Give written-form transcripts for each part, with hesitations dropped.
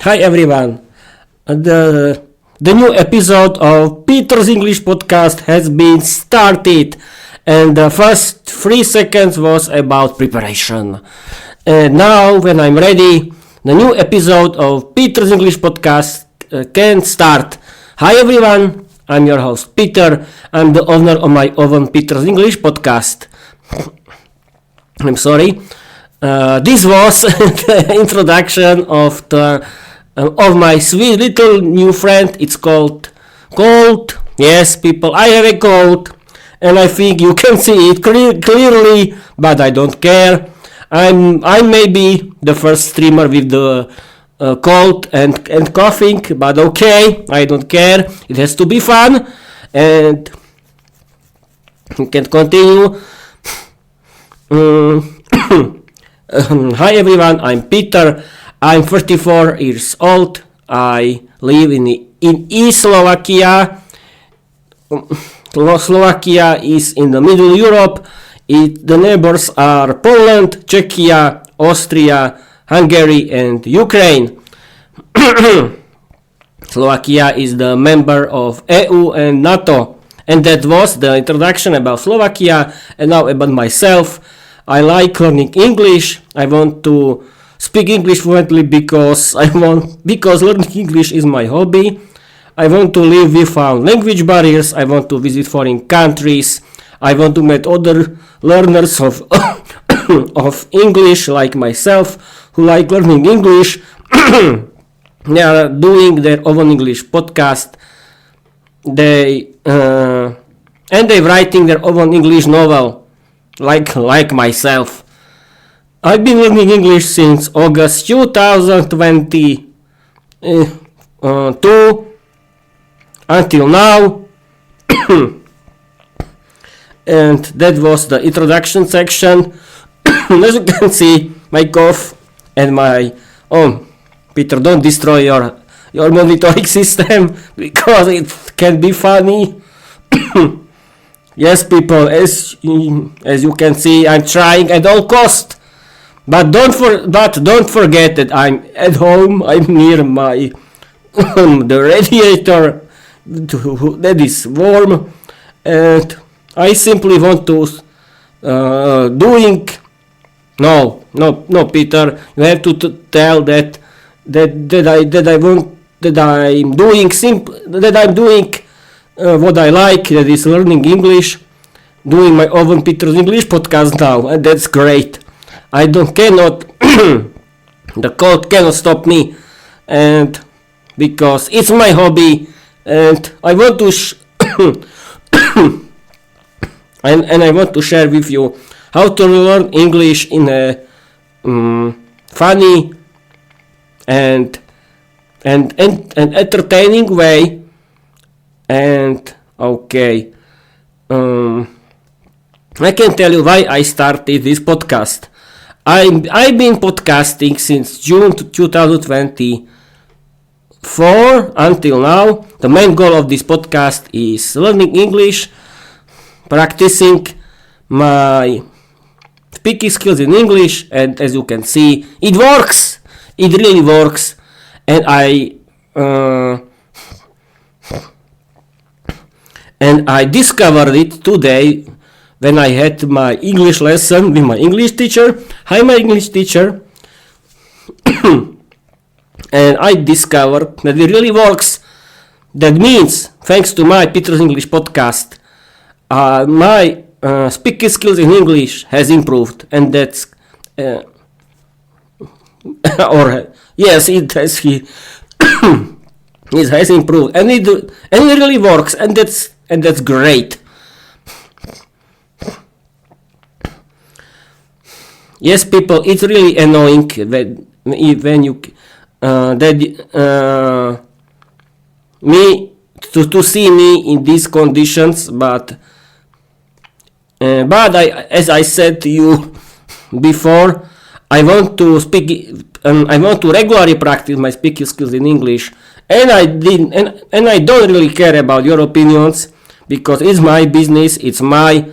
Hi everyone. The new episode of Peter's English podcast has been started, and the first 3 seconds was about preparation. And now, when I'm ready, the new episode of Peter's English podcast can start. Hi everyone. I'm your host Peter. I'm the owner of my own Peter's English podcast. I'm sorry. This was the introduction of my sweet little new friend. It's called cold. Yes, people, I have a cold, and I think you can see it clearly, but I don't care. I may be the first streamer with the cold and coughing, but okay, I don't care. It has to be fun, and we can continue. Hi everyone, I'm Peter. I'm 34 years old. I live in East Slovakia. Slovakia is in the middle Europe. The neighbors are Poland, Czechia, Austria, Hungary, and Ukraine. Slovakia is the member of EU and NATO. And that was the introduction about Slovakia. And now about myself. I like learning English. I want to speak English fluently because learning English is my hobby. I want to live without language barriers. I want to visit foreign countries. I want to meet other learners of of English like myself who like learning English. They are doing their own English podcast. They're writing their own English novel like myself. I've been learning English since August 2022 until now. And that was the introduction section. As you can see, my cough and my... Oh, Peter, don't destroy your monitoring system because it can be funny. Yes, people, as you can see, I'm trying at all cost. But don't forget that I'm at home. I'm near my the radiator that is warm, and I simply want to No, Peter, you have to tell that I'm doing what I like, that is learning English, doing my own Peter's English podcast now, and that's great. The code cannot stop me, and because it's my hobby, and I want to and I want to share with you how to learn English in a funny and entertaining way. And okay, I can tell you why I started this podcast. I've been podcasting since June 2024 until now. The main goal of this podcast is learning English, practicing my speaking skills in English, and as you can see, it works. It really works, and I discovered it today when I had my English lesson with my English teacher. Hi, my English teacher. And I discovered that it really works. That means, thanks to my Peter's English podcast, my speaking skills in English has improved, and that's yes, it has it has improved, and it really works, and that's great. Yes, people, it's really annoying when you to see me in these conditions, but as I said to you before, I want to regularly practice my speaking skills in English, and I don't really care about your opinions because it's my business, it's my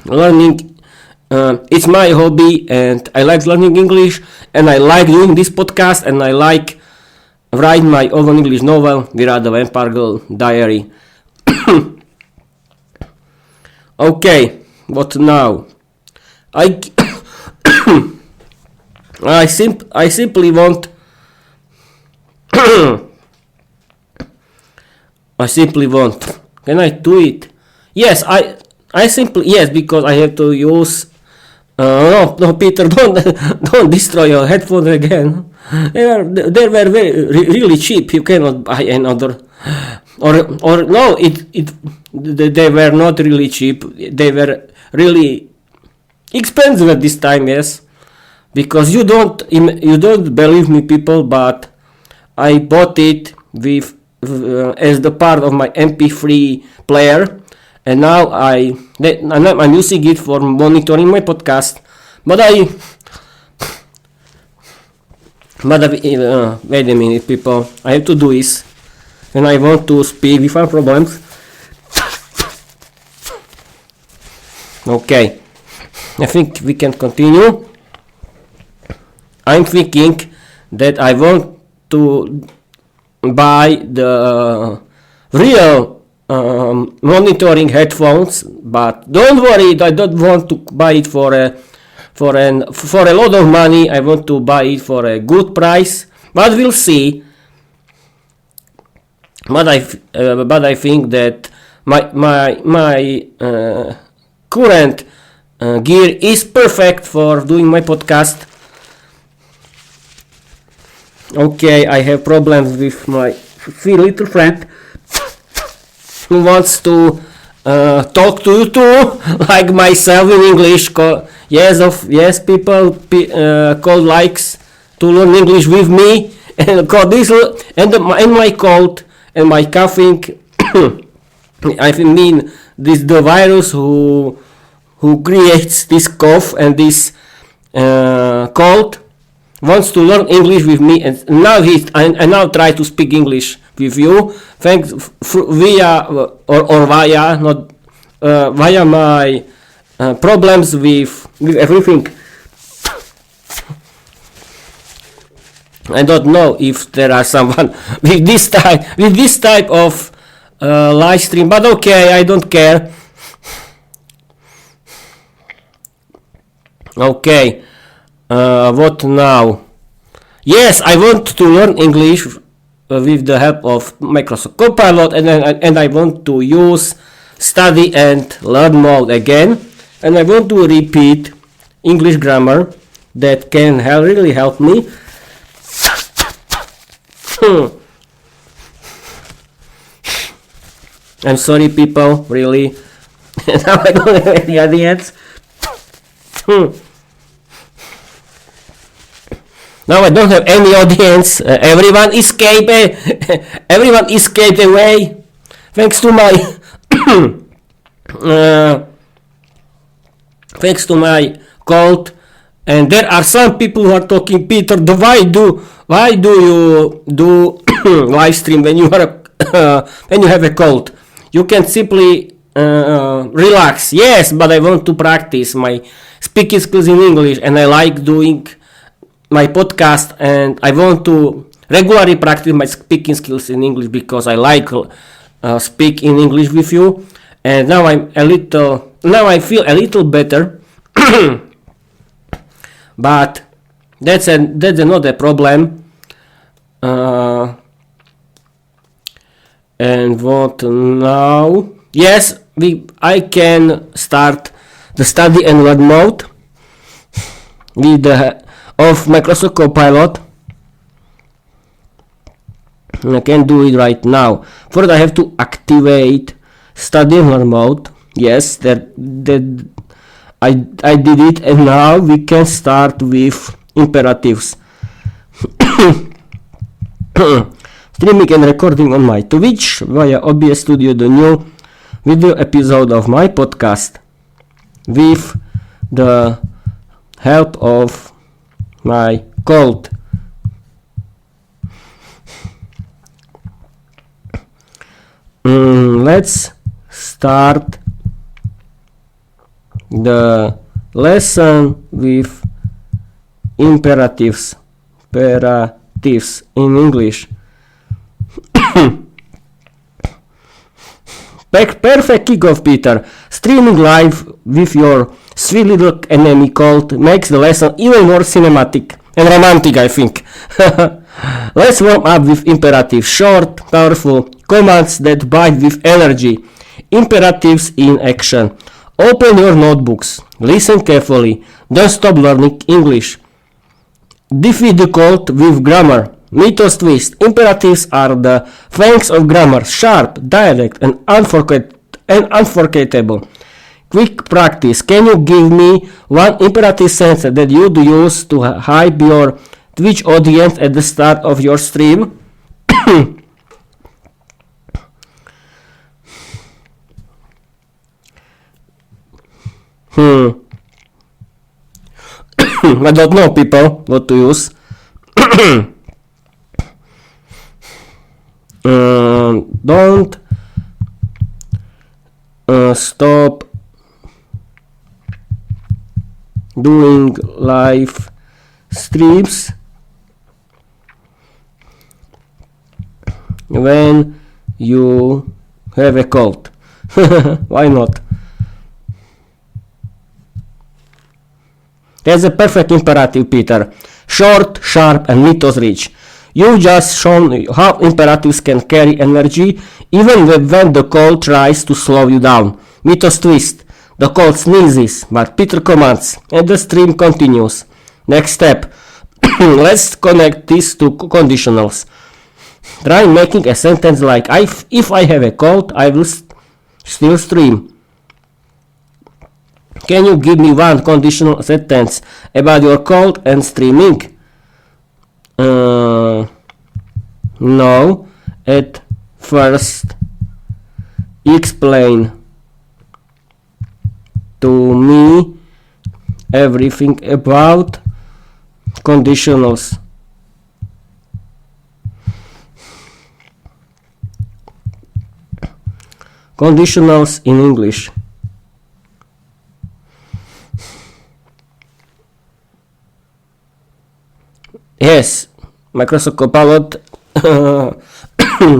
learning It's my hobby, and I like learning English, and I like doing this podcast, and I like write my own English novel, Vira the Vampire Girl Diary. Okay, what now? I I simply want I simply want. Can I do it? Yes, I simply yes, because I have to use. No, Peter, don't destroy your headphones again. They were really cheap. You cannot buy another. Or no, they were not really cheap. They were really expensive at this time. Yes, because you don't believe me, people, but I bought it with as the part of my MP3 player, and now I'm using it for monitoring my podcast. But wait a minute, people. I have to do this, and I want to speak without problems. Okay, I think we can continue. I'm thinking that I want to buy the real monitoring headphones, but don't worry, I don't want to buy it for a lot of money. I want to buy it for a good price, but we'll see. But I think that my current gear is perfect for doing my podcast. Okay, I have problems with my little friend who wants to talk to you too, like myself in English. Yes, people call likes to learn English with me, and call this and my cold and my coughing. I mean, this the virus who creates this cough and this cold wants to learn English with me, and now I now try to speak English with you. Thanks via my problems with everything. I don't know if there are someone with this type of live stream, but okay, I don't care. Okay. What now? Yes, I want to learn English with the help of Microsoft Copilot, and I want to use study and learn mode again, and I want to repeat English grammar that can really help me. I'm sorry, people, really. Now I don't have any audience. Now I don't have any audience. Everyone escaped. Everyone escaped away. Thanks to my thanks to my cold. And there are some people who are talking. Peter, why do you do live stream when you are when you have a cold? You can simply relax. Yes, but I want to practice my speaking skills in English, and I like doing my podcast, and I want to regularly practice my speaking skills in English because I like speak in English with you. And now I feel a little better. But that's another problem. And what now? Yes, I can start the study and learn mode with the of Microsoft Copilot. I can do it right now. First I have to activate study and learn mode. Yes, that I did it, and now we can start with imperatives. Streaming and recording on my Twitch via OBS Studio, the new video episode of my podcast with the help of my cold. Let's start the Lesson with imperatives in English. Perfect kickoff, Peter. Streaming live with your sweet little enemy cold makes the lesson even more cinematic and romantic, I think. Let's warm up with imperatives. Short, powerful commands that bite with energy. Imperatives in action. Open your notebooks. Listen carefully. Don't stop learning English. Defeat the cold with grammar. Mythos twist. Imperatives are the fangs of grammar. Sharp, direct, and unforgettable. Quick practice. Can you give me one imperative sentence that you'd use to hype your Twitch audience at the start of your stream? I don't know, people, what to use. Don't stop doing live streams when you have a cold. Why not? That's a perfect imperative, Peter. Short, sharp, and mythos rich. You've just shown how imperatives can carry energy even when the cold tries to slow you down. Mythos twist. The cold sneezes, but Peter commands, and the stream continues. Next step. Let's connect these to conditionals. Try making a sentence like, if I have a cold, I will still stream. Can you give me one conditional sentence about your cold and streaming? No. At first, explain to me everything about conditionals. Conditionals in English. Yes, Microsoft Copilot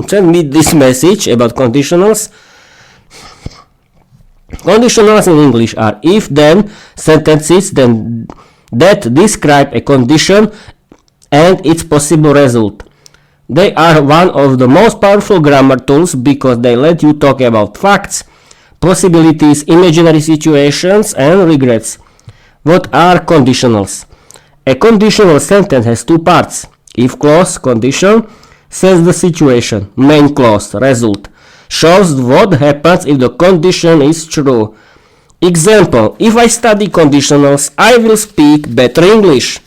sent me this message about conditionals. Conditionals in English are if-then sentences that describe a condition and its possible result. They are one of the most powerful grammar tools because they let you talk about facts, possibilities, imaginary situations, and regrets. What are conditionals? A conditional sentence has two parts. If clause, condition, says the situation. Main clause, result, shows what happens if the condition is true. Example, if I study conditionals, I will speak better English.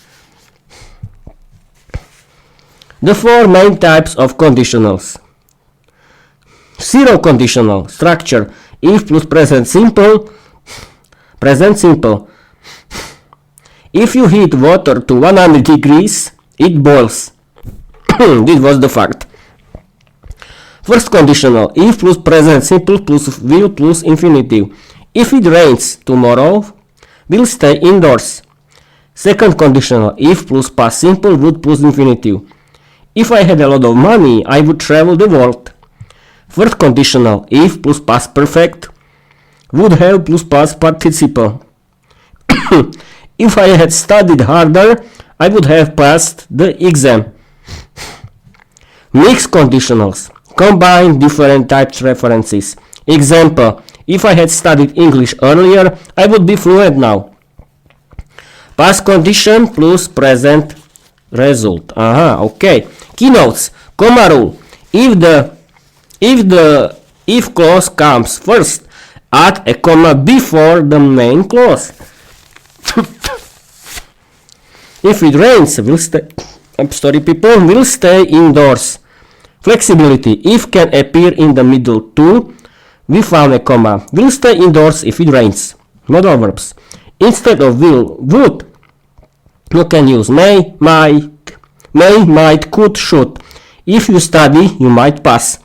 The four main types of conditionals. Zero conditional structure. If plus present simple. Present simple. If you heat water to 100 degrees, it boils. This was the fact. First conditional. If plus present simple plus will plus infinitive. If it rains tomorrow, we'll stay indoors. Second conditional. If plus past simple would plus infinitive. If I had a lot of money, I would travel the world. Third conditional. If plus past perfect would have plus past participle. If I had studied harder, I would have passed the exam. Mixed conditionals. Combine different types references. Example, if I had studied English earlier, I would be fluent now. Past condition plus present result. Okay. Keynotes. Comma rule. If clause comes first, add a comma before the main clause. If it rains, we'll stay indoors. Flexibility. If can appear in the middle too. We found a comma. We'll stay indoors if it rains. Modal verbs. Instead of will, would. You can use may, might, could, should. If you study, you might pass.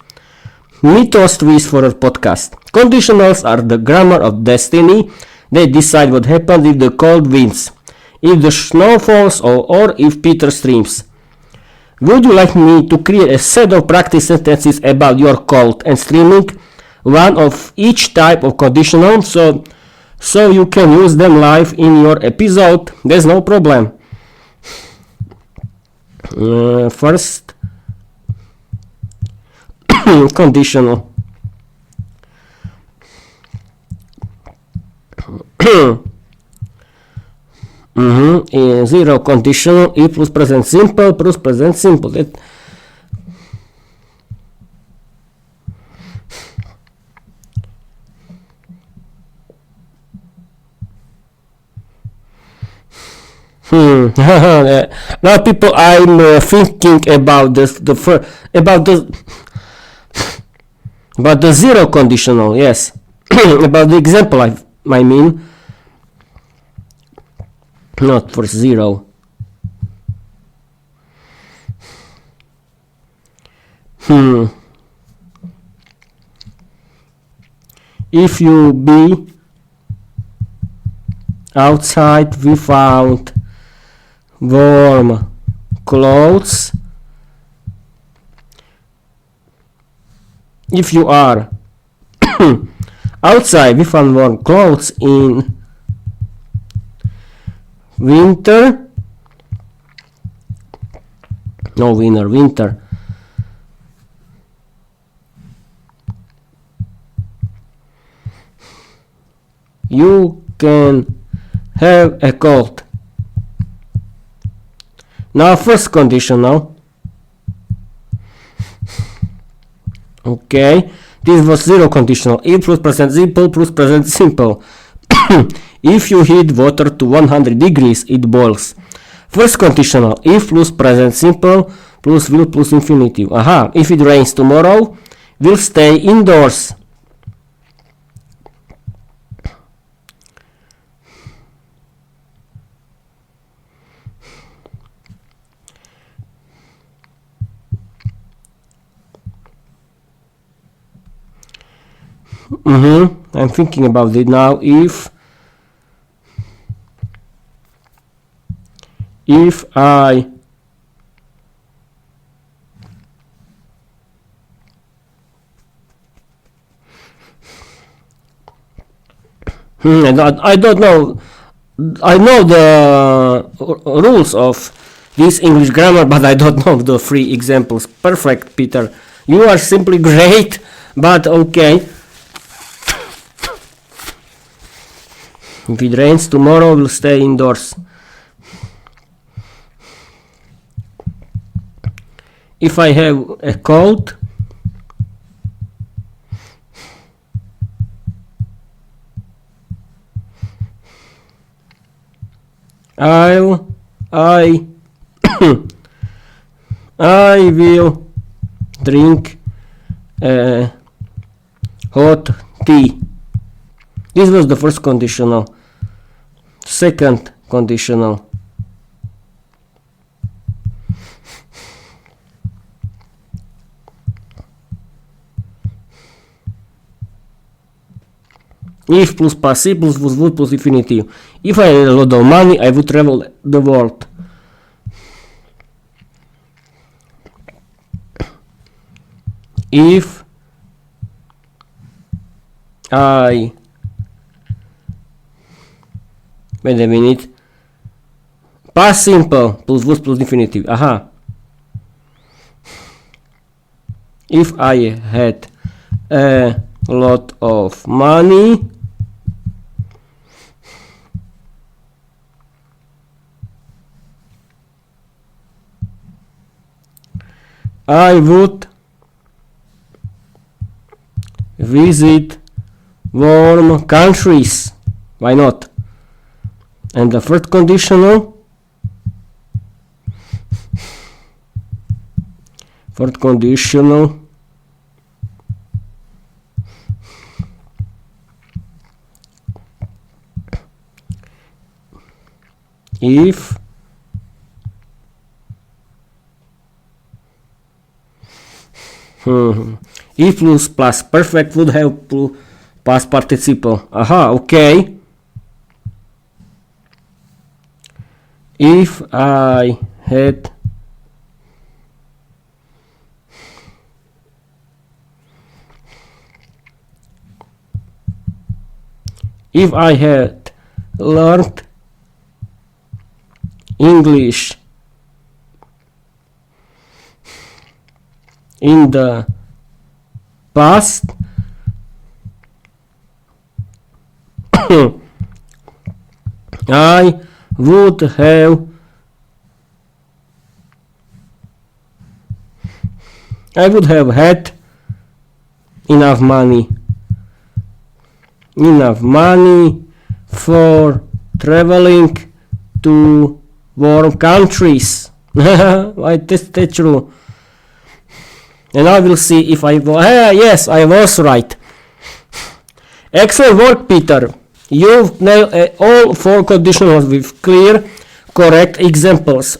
Mythos twist for a podcast. Conditionals are the grammar of destiny They decide what happens if the cold wins, if the snow falls, or if Peter streams. Would you like me to create a set of practice sentences about your cold and streaming, one of each type of conditional, so you can use them live in your episode? There's no problem. First, conditional. Zero conditional, if plus present simple plus present simple. Now, people, I'm thinking about about the zero conditional. Yes, about the example. I mean, not for zero. If you be outside without warm clothes, if you are outside without warm clothes in winter, you can have a cold. Now, first conditional. Okay, this was zero conditional. If plus present simple plus present simple. If you heat water to 100 degrees, it boils. First conditional. If plus present simple plus will plus infinitive. If it rains tomorrow, we'll stay indoors. I'm thinking about it now. If I I don't know. I know the rules of this English grammar, but I don't know the free examples. Perfect, Peter. You are simply great, but okay. If it rains tomorrow, we'll stay indoors. If I have a cold, I will drink hot tea. This was the first conditional. Second conditional. If plus passive plus would plus infinitive. If I had a lot of money, I would travel the world. If I wait a minute. Past simple plus would plus infinitive. If I had a lot of money, I would visit warm countries. Why not? And the third conditional. If if plus perfect would have past participle. Okay. If I had learned English in the past, I would have had enough money for traveling to warm countries. That's true. And I will see if yes, I was right. Excellent work, Peter. You've nailed all 4 conditionals with clear, correct examples.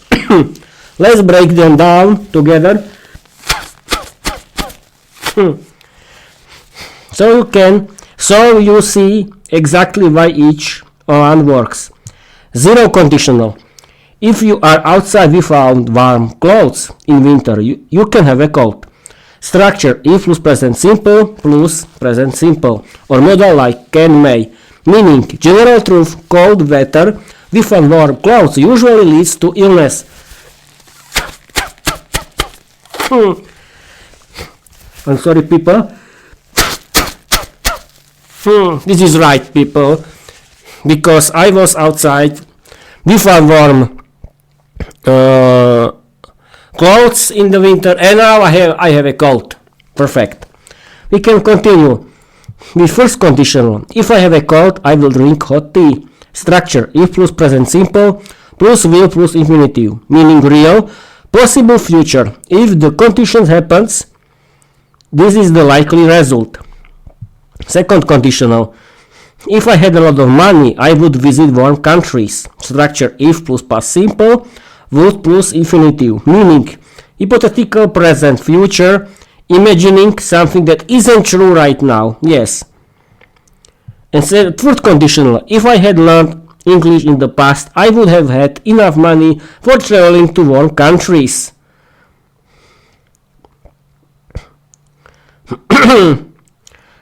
Let's break them down together. So you see exactly why each one works. 0 conditional. If you are outside without warm clothes in winter, you can have a cold. Structure: if plus present simple plus present simple, or modal like can, may. Meaning: general truth, cold weather without warm clothes usually leads to illness. I'm sorry, people. This is right, people, because I was outside without warm clothes in the winter, and now I have a cold. Perfect. We can continue with first conditional. If I have a cold, I will drink hot tea. Structure: if plus present simple plus will plus infinitive, meaning real, possible future. If the condition happens, this is the likely result. Second conditional. If I had a lot of money, I would visit warm countries. Structure: if plus past simple would plus infinitive, meaning hypothetical present future, imagining something that isn't true right now. Yes. And third conditional. If I had learned English in the past, I would have had enough money for traveling to warm countries.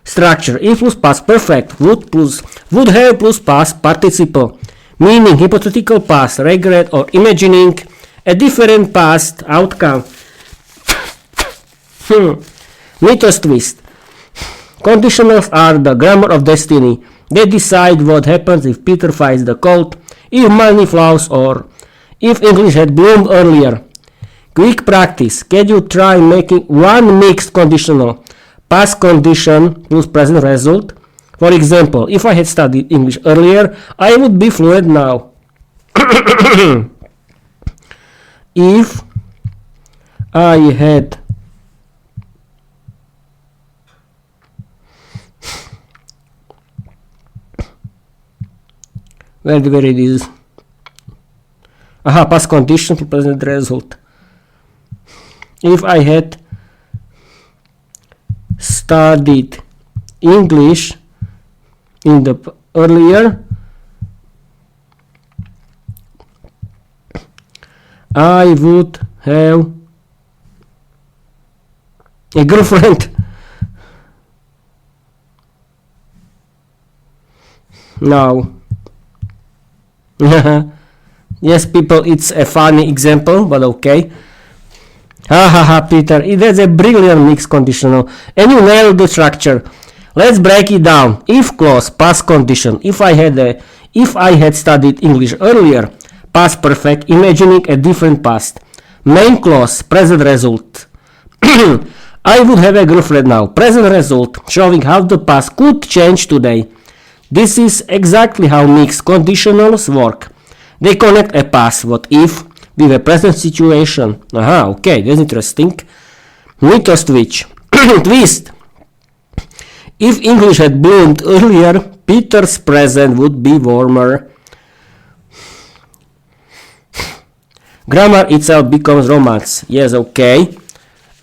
Structure: if plus past perfect would have plus past participle, meaning hypothetical past regret or imagining a different past outcome. Mythos twist. Conditionals are the grammar of destiny. They decide what happens if Peter finds the cold, if money flows, or if English had bloomed earlier. Quick practice. Can you try making one mixed conditional? Past condition plus present result. For example, if I had studied English earlier, I would be fluent now. If I had where it is. Past condition to present result. If I had studied English in the earlier, I would have a girlfriend now. Yes, people, it's a funny example, but okay. Peter, that's a brilliant mixed conditional, and you nailed the structure. Let's break it down. If clause, past condition. If I had studied English earlier, past perfect, imagining a different past. Main clause, present result. I would have a girlfriend now. Present result, showing how the past could change today. This is exactly how mixed conditionals work. They connect a past, what if, with a present situation. Okay, that's interesting. Mythos twist. Twist. If English had bloomed earlier, Peter's present would be warmer. Grammar itself becomes romance. Yes, okay.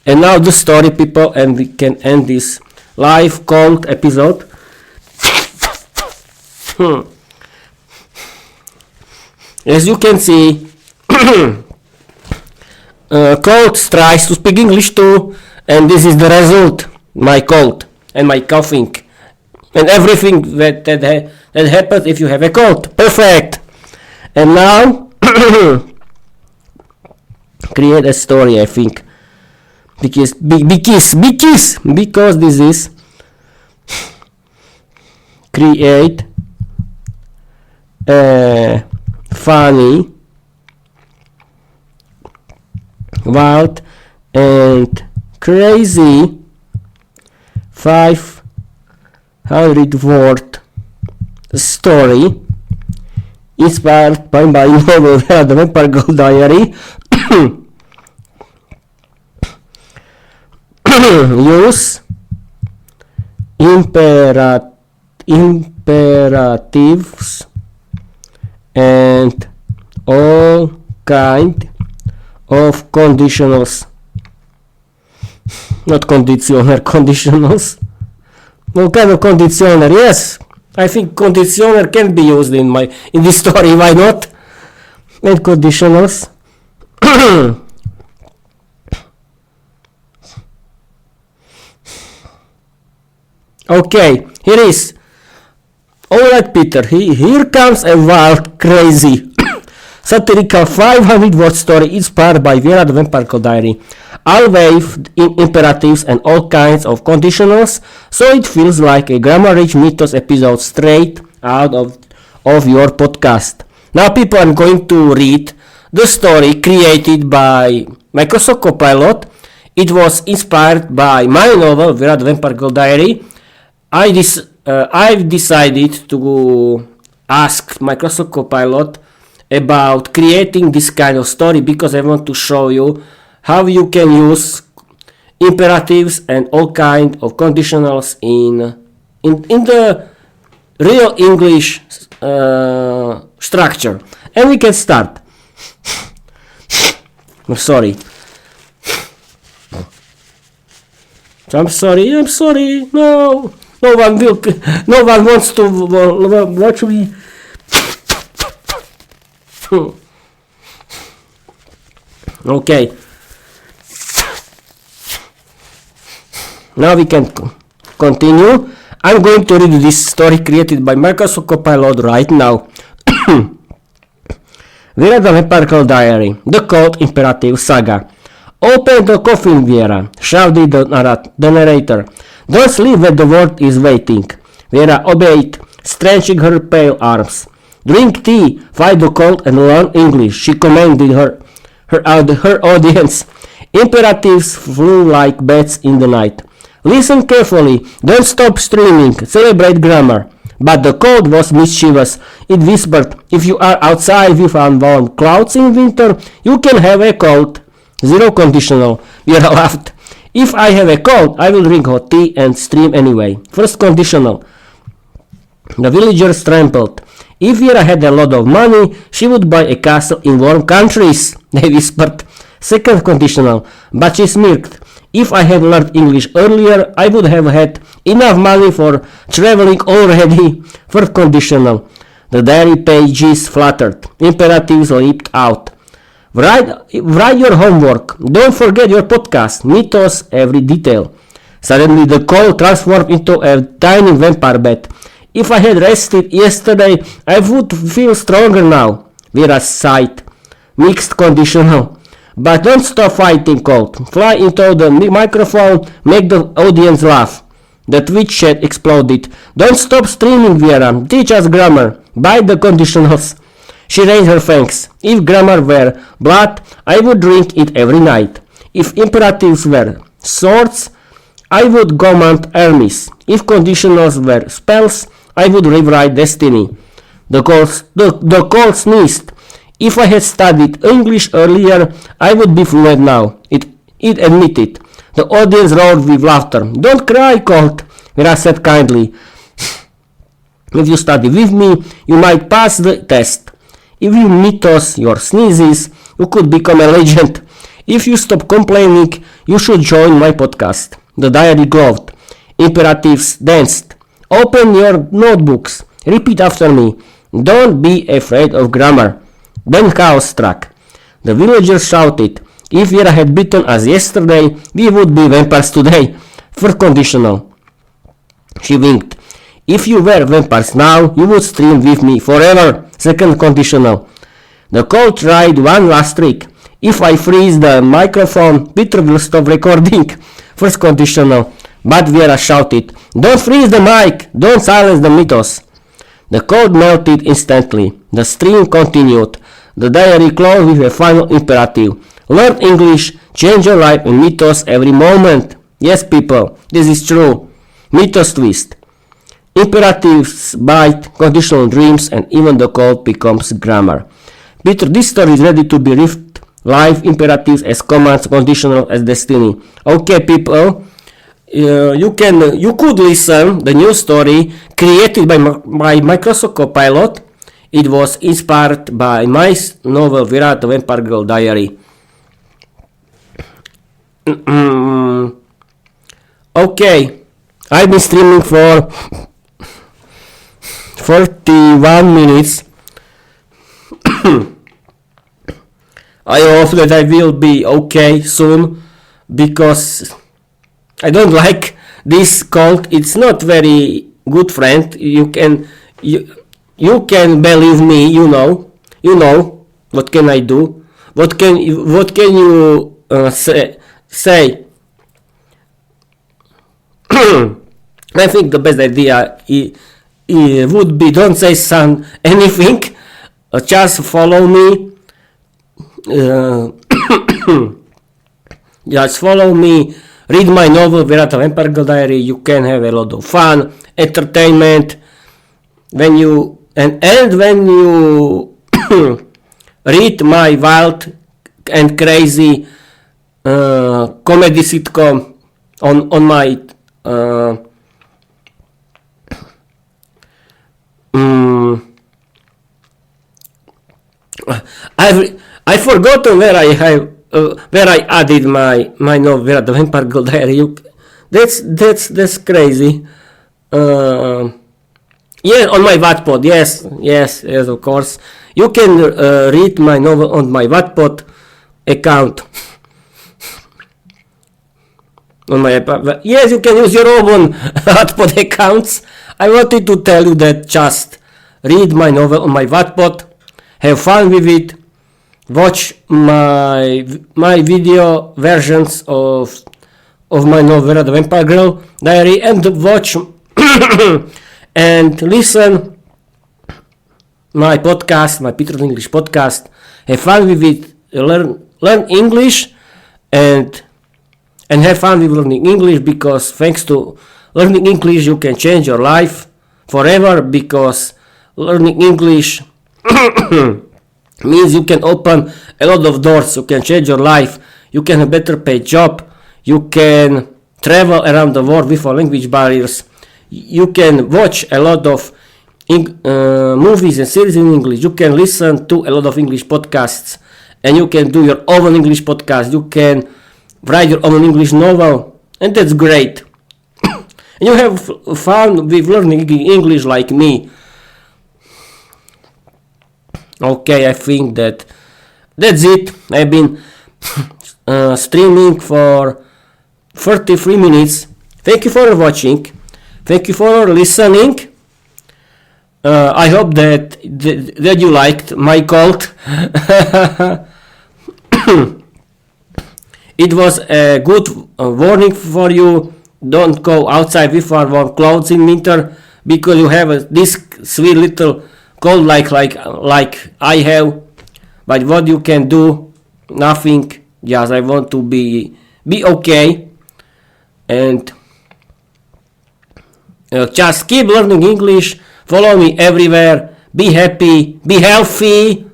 And now the story, people, and we can end this live cold episode. As you can see, Colt tries to speak English too, and this is the result, my cold and my coughing and everything that happens if you have a cold. Perfect. And now create a story, I think, because this is create a funny, wild and crazy 500-word story inspired by my novel The Vampire Girl Diary. Use imperatives and all kind of conditionals. Not conditioner, conditionals. All kind of conditioner, yes. I think conditioner can be used in this story, why not? And conditionals. Okay, here is. Alright, Peter, here comes a wild, crazy, satirical 500-word story inspired by Vera the Vampire Girl Diary. I'll wave in imperatives and all kinds of conditionals, so it feels like a grammar-rich mythos episode straight out of your podcast. Now, people, I'm going to read the story created by Microsoft Copilot. It was inspired by my novel, Vera the Vampire Girl Diary. I've decided to ask Microsoft Copilot about creating this kind of story because I want to show you how you can use imperatives and all kind of conditionals in the real English structure. And we can start. I'm sorry. No. No one wants to watch me. Okay. Now we can continue. I'm going to read this story created by Microsoft Copilot right now. Vera the Vampire Girl Diary, the Code Imperative Saga. Open the coffin, Vera, shouted the narrator. Don't sleep when the world is waiting. Vera obeyed, stretching her pale arms. Drink tea, fight the cold and learn English, she commanded her audience. Imperatives flew like bats in the night. Listen carefully, don't stop streaming, celebrate grammar. But the cold was mischievous. It whispered, if you are outside with warm clouds in winter, you can have a cold. Zero conditional. Vera laughed. If I have a cold, I will drink hot tea and stream anyway. First conditional. The villagers trembled. If Vera had a lot of money, she would buy a castle in warm countries, they whispered. Second conditional. But she smirked. If I had learned English earlier, I would have had enough money for traveling already. Third conditional. The diary pages fluttered. Imperatives leaped out. Write your homework. Don't forget your podcast. Mythos, every detail. Suddenly the cold transformed into a tiny vampire bat. If I had rested yesterday, I would feel stronger now. Vera sighed. Mixed conditional. But don't stop fighting, Colt. Fly into the microphone, make the audience laugh. The Twitch chat exploded. Don't stop streaming, Vera. Teach us grammar. Buy the conditionals. She raised her fangs. If grammar were blood, I would drink it every night. If imperatives were swords, I would command armies. If conditionals were spells, I would rewrite destiny. The cold sneezed. If I had studied English earlier, I would be fluent now. It admitted. The audience roared with laughter. Don't cry, Colt, Vera said kindly. If you study with me, you might pass the test. If you mythos your sneezes, you could become a legend. If you stop complaining, you should join my podcast. The diary glowed. Imperatives danced. Open your notebooks. Repeat after me. Don't be afraid of grammar. Then chaos struck. The villagers shouted, "If Vera had bitten us yesterday, we would be vampires today." First conditional. She winked. "If you were vampires now, you would stream with me forever." Second conditional. The cold tried one last trick. "If I freeze the microphone, Peter will stop recording." First conditional. But Vera shouted, "Don't freeze the mic! Don't silence the mythos!" The code melted instantly. The stream continued. The diary closed with a final imperative. Learn English, change your life in mythos every moment. Yes, people, this is true. Mythos twist. Imperatives bite, conditional dreams, and even the code becomes grammar. Peter, this story is ready to be ripped live, imperatives as commands, conditional as destiny. Okay, people, you could listen the new story created by Microsoft Copilot. It was inspired by my novel Vera the Vampire Girl Diary. Okay, I've been streaming for 41 minutes. I hope that I will be okay soon, because I don't like this cult. It's not very good friend. You can believe me. You know. What can I do? What can you say? I think the best idea would be don't say anything. Just follow me. Just follow me. Read my novel Vera the Vampire Girl Diary. You can have a lot of fun, entertainment. When you when you read my wild and crazy comedy sitcom on my I've forgotten where I added my novel Vera the Vampire Girl Diary. That's crazy. Yeah, on my Wattpad. Yes, of course. You can read my novel on my Wattpad account. Yes, you can use your own Wattpad accounts. I wanted to tell you that just read my novel on my Wattpad, have fun with it, watch my video versions of my novel The Vampire Girl Diary, and watch and listen my podcast, my Peter's English podcast. Have fun with it, learn English, and have fun with learning English, because thanks to learning English you can change your life forever, because learning English means you can open a lot of doors, you can change your life, you can have a better paid job, you can travel around the world without language barriers, you can watch a lot of movies and series in English, you can listen to a lot of English podcasts, and you can do your own English podcast, you can write your own English novel, and that's great. And you have fun with learning English like me. Okay, I think that's it. I've been streaming for 33 minutes. Thank you for watching. Thank you for listening. I hope that you liked my cult. It was a good warning for you. Don't go outside with warm clothes in winter, because you have this sweet little cold like I have. But what you can do? Nothing. Yes, I want to be okay, and just keep learning English. Follow me everywhere. Be happy. Be healthy.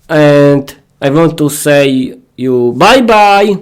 And I want to say you bye bye.